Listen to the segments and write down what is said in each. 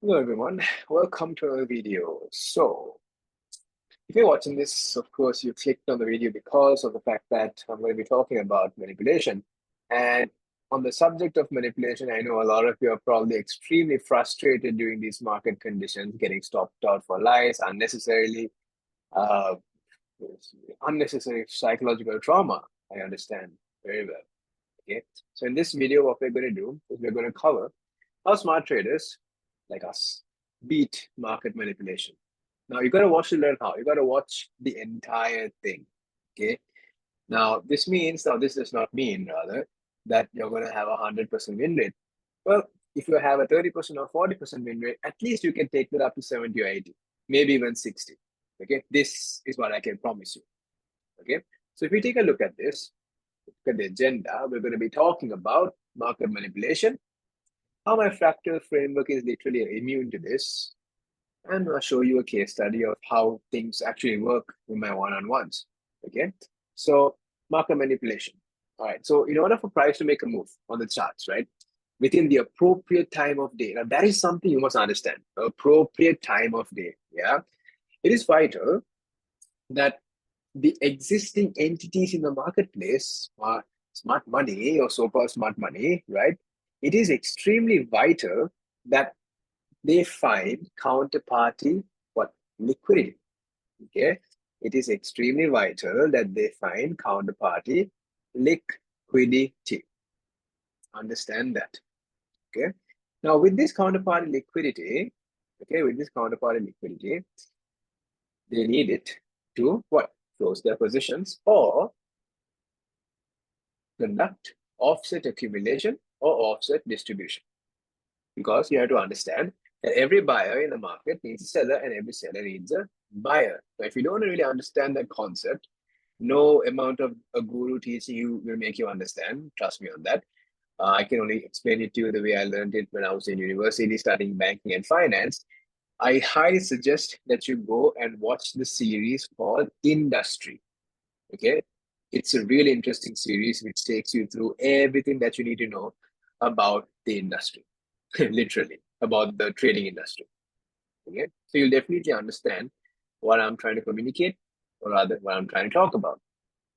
Hello everyone, welcome to another video. So, if you're watching this, of course, you clicked on the video because of the fact that I'm going to be talking about manipulation. And on the subject of manipulation, I know a lot of you are probably extremely frustrated during these market conditions, getting stopped out for lies unnecessarily, uh, unnecessary psychological trauma. I understand very well. Okay, so in this video, what we're going to do is we're going to cover how smart traders like us beat market manipulation. Now you got to watch to learn how. You got to watch the entire thing. Okay. Now this does not mean rather that you're going to have 100% win rate. Well, if you have a 30% or 40% win rate, at least you can take that up to 70 or 80, maybe even 60. Okay. This is what I can promise you. Okay. So if we take a look at this, look at the agenda, we're going to be talking about market manipulation, how my fractal framework is literally immune to this, and I'll show you a case study of how things actually work in my one-on-ones. Okay, so market manipulation. All right, so in order for price to make a move on the charts, right, within the appropriate time of day, now that is something you must understand. Appropriate time of day. Yeah, it is vital that the existing entities in the marketplace are smart money or so-called smart money, right? It is extremely vital that they find counterparty what liquidity. Okay, it is extremely vital that they find counterparty liquidity. Understand that. Okay. Now with this counterparty liquidity, they need it to what? Close their positions or conduct offset accumulation or offset distribution. Because you have to understand that every buyer in the market needs a seller and every seller needs a buyer. So if you don't really understand that concept, no amount of a guru teaching you will make you understand. Trust me on that. I can only explain it to you the way I learned it when I was in university studying banking and finance. I highly suggest that you go and watch the series called Industry. Okay, it's a really interesting series which takes you through everything that you need to know about the industry, literally about the trading industry. Okay, so you'll definitely understand what I'm trying to communicate, or rather, what I'm trying to talk about.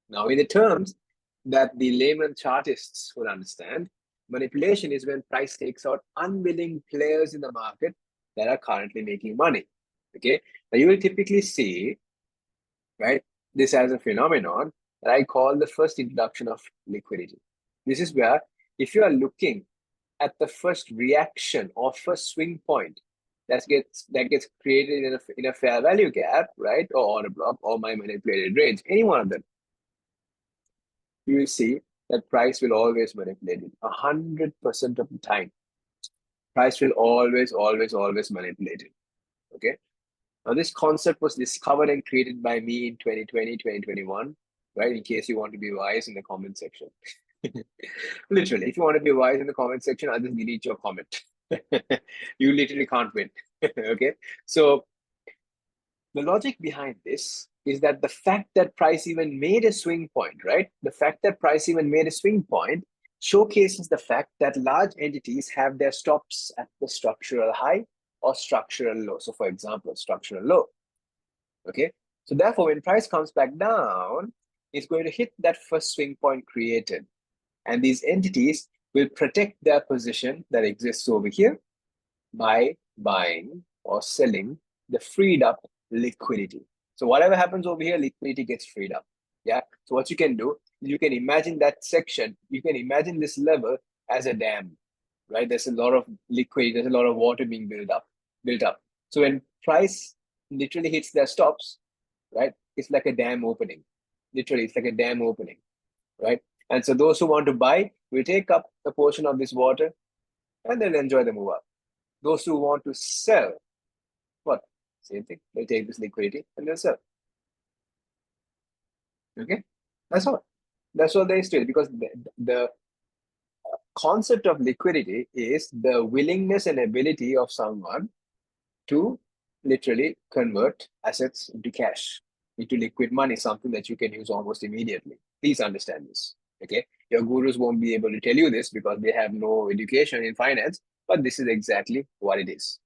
Now, in the terms that the layman chartists would understand, manipulation is when price takes out unwilling players in the market that are currently making money. Okay, now you will typically see, right, this as a phenomenon that I call the first introduction of liquidity. This is where, if you are looking at the first reaction or first swing point that gets created in a fair value gap, right, or order block or my manipulated range, any one of them, you will see that price will always manipulate it 100% of the time. Price will always manipulate it. Okay. Now, this concept was discovered and created by me in 2020, 2021, right? In case you want to be wise in the comment section. Literally, if you want to be wise in the comment section, I'll just delete your comment. You literally can't win. Okay. So the logic behind this is that the fact that price even made a swing point, right? The fact that price even made a swing point showcases the fact that large entities have their stops at the structural high or structural low. So for example, structural low. Okay. So therefore, when price comes back down, it's going to hit that first swing point created. And these entities will protect their position that exists over here by buying or selling the freed up liquidity. So whatever happens over here, liquidity gets freed up. Yeah. So what you can do, you can imagine that section, you can imagine this level as a dam, right? There's a lot of liquidity, there's a lot of water being built up. So when price literally hits their stops, right? It's like a dam opening. Literally, it's like a dam opening, right? And so those who want to buy will take up a portion of this water and then enjoy the move up. Those who want to sell, what? Same thing. They take this liquidity and they'll sell. Okay? That's all. That's all there is to it, because the concept of liquidity is the willingness and ability of someone to literally convert assets into cash, into liquid money, something that you can use almost immediately. Please understand this. Okay. Your gurus won't be able to tell you this because they have no education in finance, but this is exactly what it is.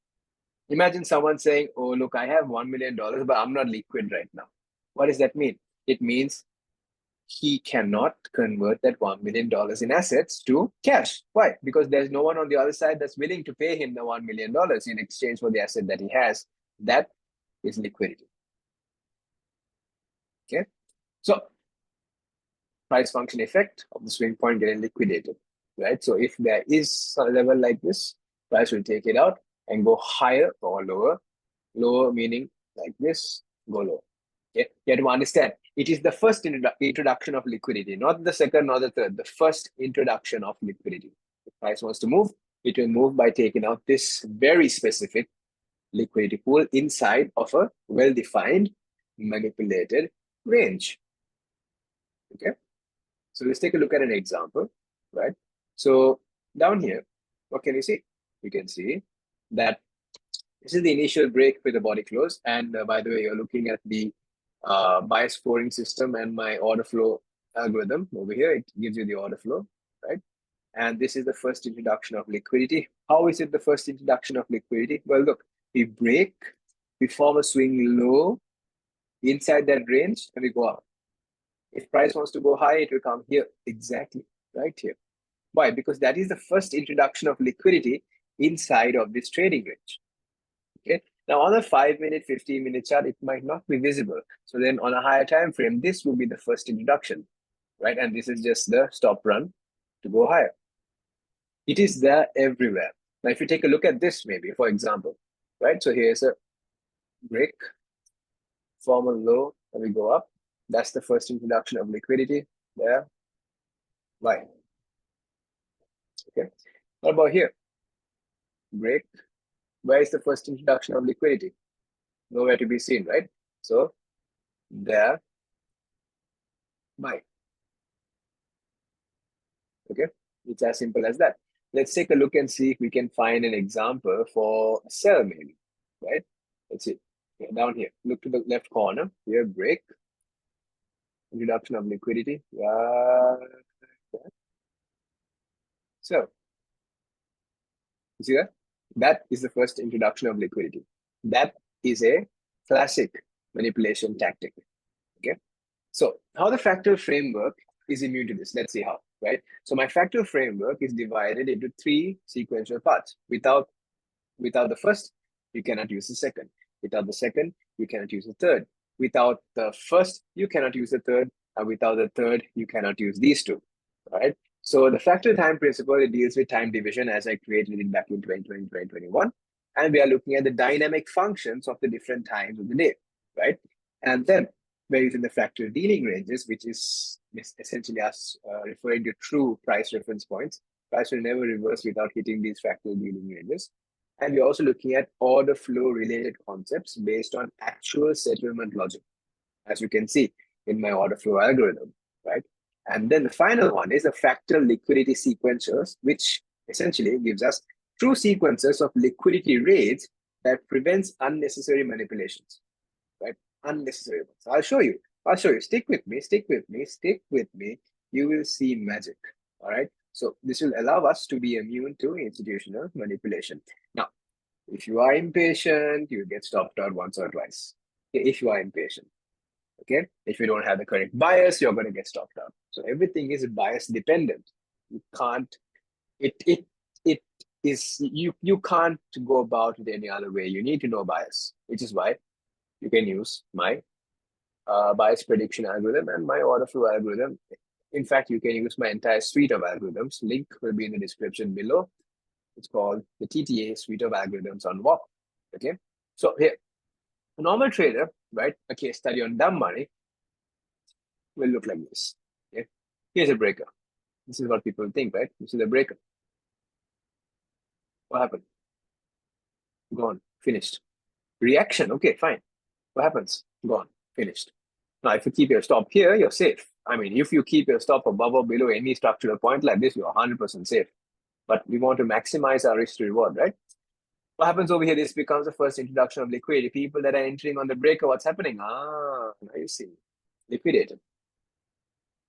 Imagine someone saying, oh, look, I have $1 million, but I'm not liquid right now. What does that mean? It means he cannot convert that $1 million in assets to cash. Why? Because there's no one on the other side that's willing to pay him the $1 million in exchange for the asset that he has. That is liquidity. Okay. So price function effect of the swing point getting liquidated, right? So if there is a level like this, price will take it out and go higher or lower. Lower meaning like this, go lower. Okay, you have to understand, it is the first introduction of liquidity, not the second, not the third, the first introduction of liquidity. If price wants to move, it will move by taking out this very specific liquidity pool inside of a well-defined manipulated range. Okay, so let's take a look at an example, right? So down here, what can you see? You can see that this is the initial break with the body close. And by the way, you're looking at the bias scoring system and my order flow algorithm over here. It gives you the order flow, right? And this is the first introduction of liquidity. How is it the first introduction of liquidity? Well, look, we break, we form a swing low inside that range, and we go up. If price wants to go high, it will come here, exactly, right here. Why? Because that is the first introduction of liquidity inside of this trading range. Okay. Now on a 5-minute, 15-minute chart, it might not be visible. So then on a higher time frame, this will be the first introduction, right? And this is just the stop run to go higher. It is there everywhere. Now, if you take a look at this, maybe, for example, right? So here's a break, form a low, and we go up. That's the first introduction of liquidity there. Why? Okay. What about here? Break. Where is the first introduction of liquidity? Nowhere to be seen, right? So there, buy. Okay, it's as simple as that. Let's take a look and see if we can find an example for sell, maybe, right? Let's see. Yeah, down here, look to the left corner. Here, break, introduction of liquidity. So, you see that? That is the first introduction of liquidity. That is a classic manipulation tactic. Okay. So how the fractal framework is immune to this? Let's see how, right? So my fractal framework is divided into 3 sequential parts. Without the first, you cannot use the second. Without the second, you cannot use the third. Without the first, you cannot use the third. And without the third, you cannot use these two, right? So the fractal time principle, it deals with time division as I created it back in 2020, 2021. And we are looking at the dynamic functions of the different times of the day, right? And then we're using the fractal dealing ranges, which is essentially us referring to true price reference points. Price will never reverse without hitting these fractal dealing ranges. And we're also looking at order flow related concepts based on actual settlement logic, as you can see in my order flow algorithm, right? And then the final one is the fractal liquidity sequencers, which essentially gives us true sequences of liquidity rates that prevents unnecessary manipulations, right? Unnecessary ones. I'll show you. Stick with me, stick with me, stick with me. You will see magic, all right? So this will allow us to be immune to institutional manipulation. Now, if you are impatient, you get stopped out once or twice. If you are impatient, okay? If you don't have the correct bias, you're going to get stopped out. So everything is bias dependent. You can't, it is, you can't go about it any other way. You need to know bias, which is why you can use my bias prediction algorithm and my order flow algorithm. In fact, you can use my entire suite of algorithms. Link will be in the description below. It's called the TTA suite of algorithms on WOP. Okay. So here, a normal trader, right? A case study on dumb money will look like this. Okay. Here's a breaker. This is what people think, right? This is a breaker. What happened? Gone. Finished. Reaction. Okay, fine. What happens? Gone. Finished. Now, if you keep your stop here, you're safe. I mean, if you keep your stop above or below any structural point like this, you're 100% safe. But we want to maximize our risk to reward, right? What happens over here? This becomes the first introduction of liquidity. People that are entering on the breaker, what's happening? Now you see. Liquidated.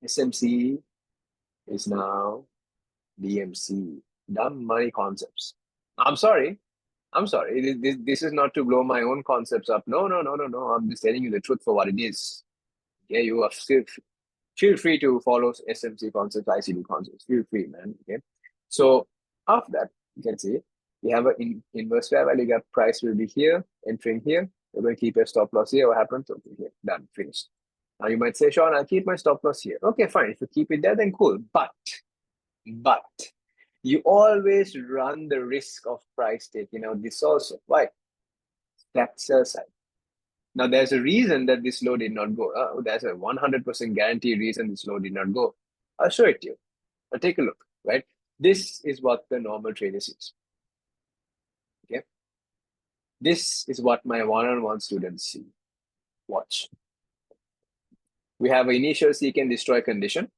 SMC is now DMC. Dumb money concepts. I'm sorry. I'm sorry. This is not to blow my own concepts up. No. I'm just telling you the truth for what it is. Yeah, you are still feel free to follow SMC concepts, ICD concepts. Feel free, man. Okay. So after that, you can see we have an inverse fair value gap. Price will be here, entering here. You're going to keep your stop loss here. What happens? Okay, here, done, finished. Now you might say, Sean, I'll keep my stop loss here. Okay, fine. If you keep it there, then cool. But you always run the risk of price taking out this also. Why? That's sell side. Now, there's a reason that this low did not go. There's a 100% guarantee reason this low did not go. I'll show it to you. Now, take a look, right? This is what the normal trader sees. Okay. This is what my one-on-one students see. Watch. We have an initial seek and destroy condition.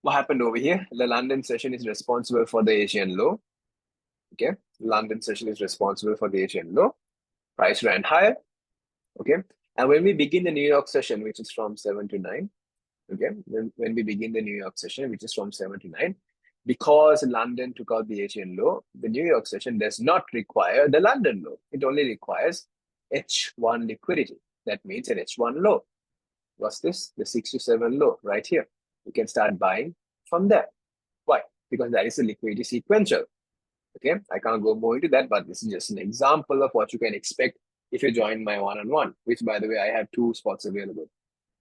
What happened over here? The London session is responsible for the Asian low. Okay. London session is responsible for the Asian low. Price ran higher. Okay. And when we begin the New York session, which is from 7 to 9, okay, when we begin the New York session, which is from 7 to 9, because London took out the Asian low, the New York session does not require the London low. It only requires H1 liquidity. That means an H1 low. What's this? The 6 to 7 low right here. You can start buying from there. Why? Because that is a liquidity sequential. Okay, I can't go more into that, but this is just an example of what you can expect if you join my one-on-one, which, by the way, I have 2 spots available.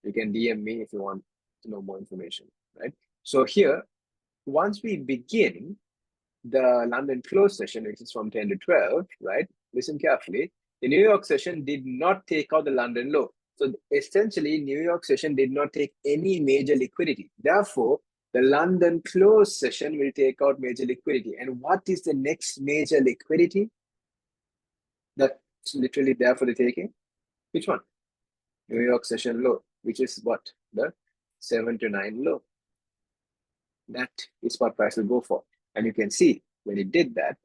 You can DM me if you want to know more information, right? So here, once we begin the London close session, which is from 10 to 12, right? Listen carefully. The New York session did not take out the London low. So essentially, New York session did not take any major liquidity. Therefore, the London close session will take out major liquidity. And what is the next major liquidity that's literally there for the taking? Which one? New York session low, which is what? The 7 to 9 low. That is what price will go for. And you can see when it did that,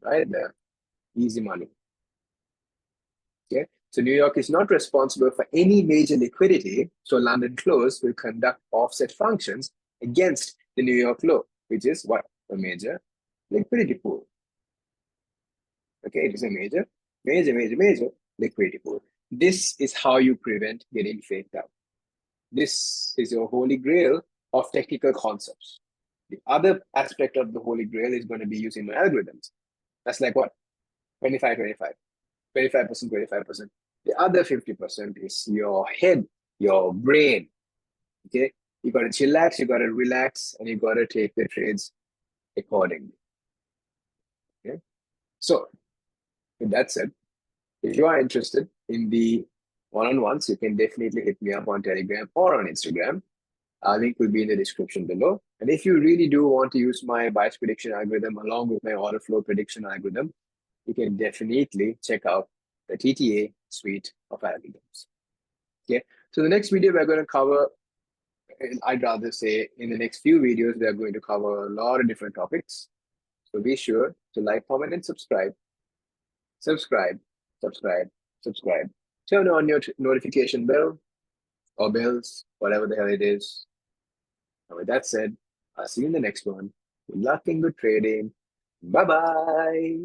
right? The easy money. Okay. So New York is not responsible for any major liquidity. So London close will conduct offset functions against the New York low, which is what? A major liquidity pool. Okay, it is a major liquidity pool. This is how you prevent getting faked out. This is your holy grail of technical concepts. The other aspect of the holy grail is going to be using my algorithms. That's like what? 25, 25, 25%, 25%. The other 50% is your head, your brain. Okay, you got to chillax, you got to relax, and you got to take the trades accordingly. Okay, so with that said, if you are interested in the one-on-ones, you can definitely hit me up on Telegram or on Instagram. Link will be in the description below. And if you really do want to use my bias prediction algorithm along with my order flow prediction algorithm, you can definitely check out the TTA suite of algorithms. Okay, so the next video we're going to cover, I'd rather say in the next few videos, we are going to cover a lot of different topics. So be sure to like, comment, and subscribe. Subscribe. Turn on your notification bell or bells, whatever the hell it is. And with that said, I'll see you in the next one. Good luck and good trading. Bye-bye.